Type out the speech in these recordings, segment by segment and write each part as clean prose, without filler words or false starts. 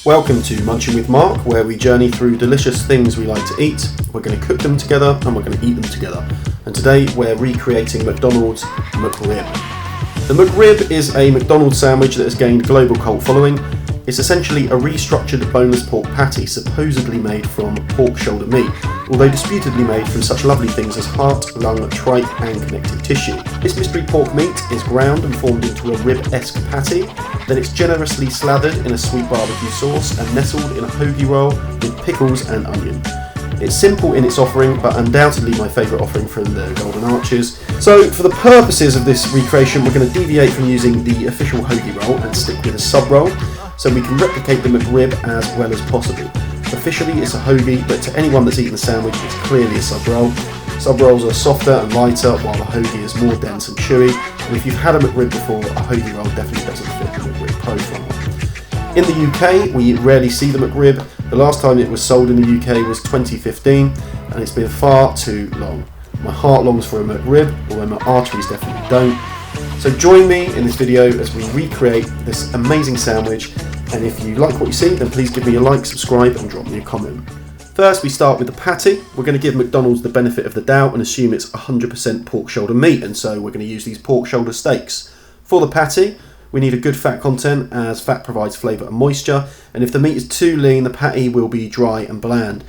Welcome to Munching with Marc, where we journey through delicious things we like to eat. We're going to cook them together and we're going to eat them together. And today we're recreating McDonald's McRib. The McRib is a McDonald's sandwich that has gained global cult following. It's essentially a restructured boneless pork patty supposedly made from pork shoulder meat, although disputably made from such lovely things as heart, lung, tripe and connective tissue. This mystery pork meat is ground and formed into a rib-esque patty, then it's generously slathered in a sweet barbecue sauce and nestled in a hoagie roll with pickles and onion. It's simple in its offering, but undoubtedly my favourite offering from the Golden Arches. So for the purposes of this recreation, we're going to deviate from using the official hoagie roll and stick with a sub roll, so we can replicate the McRib as well as possible. Officially it's a hoagie, but to anyone that's eaten the sandwich, it's clearly a sub roll. Sub rolls are softer and lighter, while the hoagie is more dense and chewy. And if you've had a McRib before, a hoagie roll definitely doesn't fit the McRib profile. In the UK, we rarely see the McRib. The last time it was sold in the UK was 2015, and it's been far too long. My heart longs for a McRib, although my arteries definitely don't. So join me in this video as we recreate this amazing sandwich, and if you like what you see, then please give me a like, subscribe and drop me a comment. First we start with the patty. We're going to give McDonald's the benefit of the doubt and assume it's 100% pork shoulder meat, and so we're going to use these pork shoulder steaks. For the patty, we need a good fat content, as fat provides flavour and moisture, and if the meat is too lean, the patty will be dry and bland,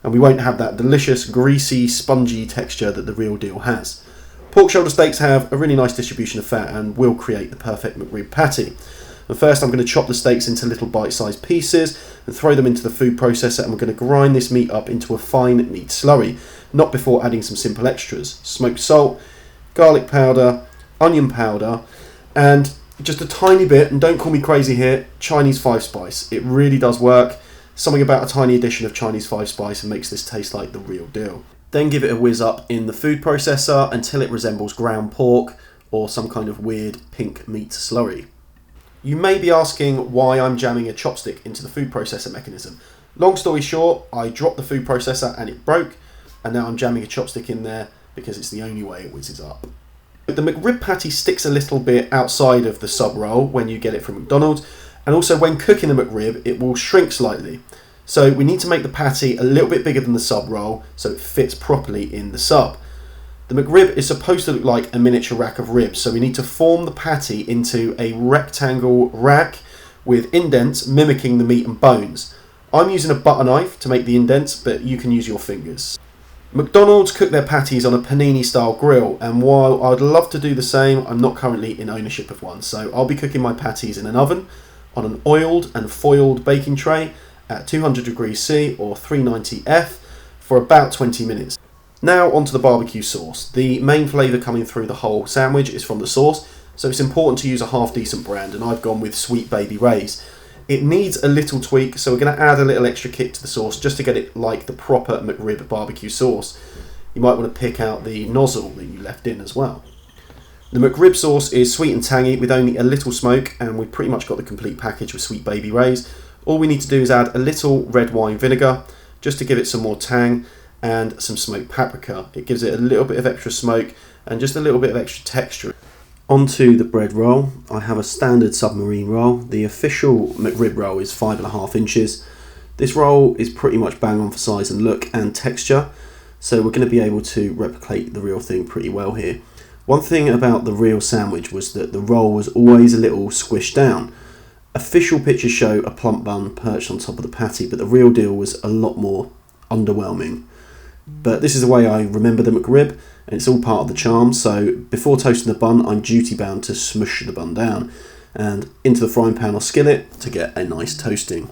and we won't have that delicious, greasy, spongy texture that the real deal has. Pork shoulder steaks have a really nice distribution of fat and will create the perfect McRib patty. And first I'm going to chop the steaks into little bite-sized pieces and throw them into the food processor, and we're going to grind this meat up into a fine meat slurry, not before adding some simple extras: smoked salt, garlic powder, onion powder, and just a tiny bit, and don't call me crazy here, Chinese 5-spice. It really does work. Something about a tiny addition of Chinese 5-spice and makes this taste like the real deal. Then give it a whiz up in the food processor until it resembles ground pork or some kind of weird pink meat slurry. You may be asking why I'm jamming a chopstick into the food processor mechanism. Long story short, I dropped the food processor and it broke, and now I'm jamming a chopstick in there because it's the only way it whizzes up. The McRib patty sticks a little bit outside of the sub roll when you get it from McDonald's, and also when cooking the McRib it will shrink slightly. So we need to make the patty a little bit bigger than the sub roll so it fits properly in the sub. The McRib is supposed to look like a miniature rack of ribs, so we need to form the patty into a rectangle rack with indents mimicking the meat and bones. I'm using a butter knife to make the indents, but you can use your fingers. McDonald's cook their patties on a panini style grill, and while I'd love to do the same, I'm not currently in ownership of one, so I'll be cooking my patties in an oven on an oiled and foiled baking tray at 200 degrees C or 390 F for about 20 minutes. Now onto the barbecue sauce. The main flavour coming through the whole sandwich is from the sauce, so it's important to use a half decent brand, and I've gone with Sweet Baby Ray's. It needs a little tweak, so we're going to add a little extra kick to the sauce just to get it like the proper McRib barbecue sauce. You might want to pick out the nozzle that you left in as well. The McRib sauce is sweet and tangy with only a little smoke, and we've pretty much got the complete package with Sweet Baby Ray's. All we need to do is add a little red wine vinegar just to give it some more tang, and some smoked paprika. It gives it a little bit of extra smoke and just a little bit of extra texture. Onto the bread roll. I have a standard submarine roll. The official McRib roll is 5.5 inches. This roll is pretty much bang on for size and look and texture, so we're going to be able to replicate the real thing pretty well here. One thing about the real sandwich was that the roll was always a little squished down. Official pictures show a plump bun perched on top of the patty, but the real deal was a lot more underwhelming. But this is the way I remember the McRib, and it's all part of the charm, so before toasting the bun I'm duty bound to smush the bun down and into the frying pan or skillet to get a nice toasting.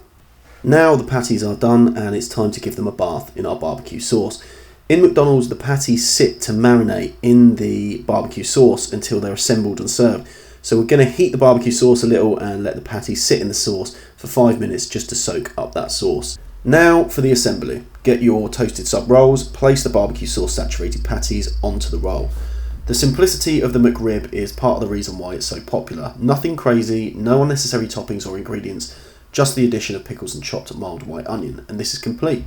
Now the patties are done and it's time to give them a bath in our barbecue sauce. In McDonald's the patties sit to marinate in the barbecue sauce until they're assembled and served, so we're going to heat the barbecue sauce a little and let the patties sit in the sauce for 5 minutes just to soak up that sauce. Now for the assembly. Get your toasted sub rolls, place the barbecue sauce saturated patties onto the roll. The simplicity of the McRib is part of the reason why it's so popular. Nothing crazy, no unnecessary toppings or ingredients, just the addition of pickles and chopped mild white onion, and this is complete.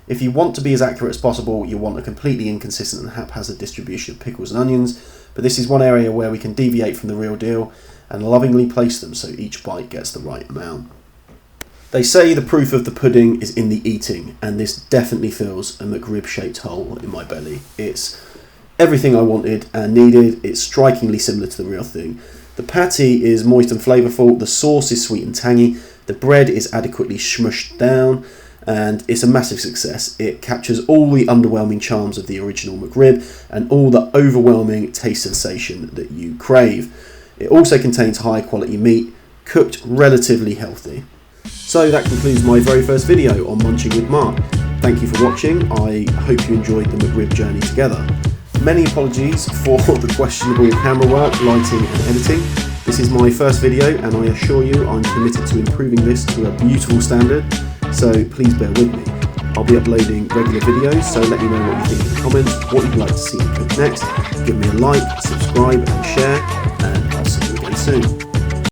If you want to be as accurate as possible, you want a completely inconsistent and haphazard distribution of pickles and onions, but this is one area where we can deviate from the real deal and lovingly place them so each bite gets the right amount. They say the proof of the pudding is in the eating, and this definitely fills a McRib-shaped hole in my belly. It's everything I wanted and needed. It's strikingly similar to the real thing. The patty is moist and flavourful, the sauce is sweet and tangy, the bread is adequately smushed down, and it's a massive success. It captures all the underwhelming charms of the original McRib and all the overwhelming taste sensation that you crave. It also contains high quality meat, cooked relatively healthy. So that concludes my very first video on Munching with Marc. Thank you for watching. I hope you enjoyed the McRib journey together. Many apologies for the questionable camera work, lighting and editing. This is my first video and I assure you I'm committed to improving this to a beautiful standard, so please bear with me. I'll be uploading regular videos, so let me know what you think in the comments, what you'd like to see me cook next. Give me a like, subscribe and share, and I'll see you again soon.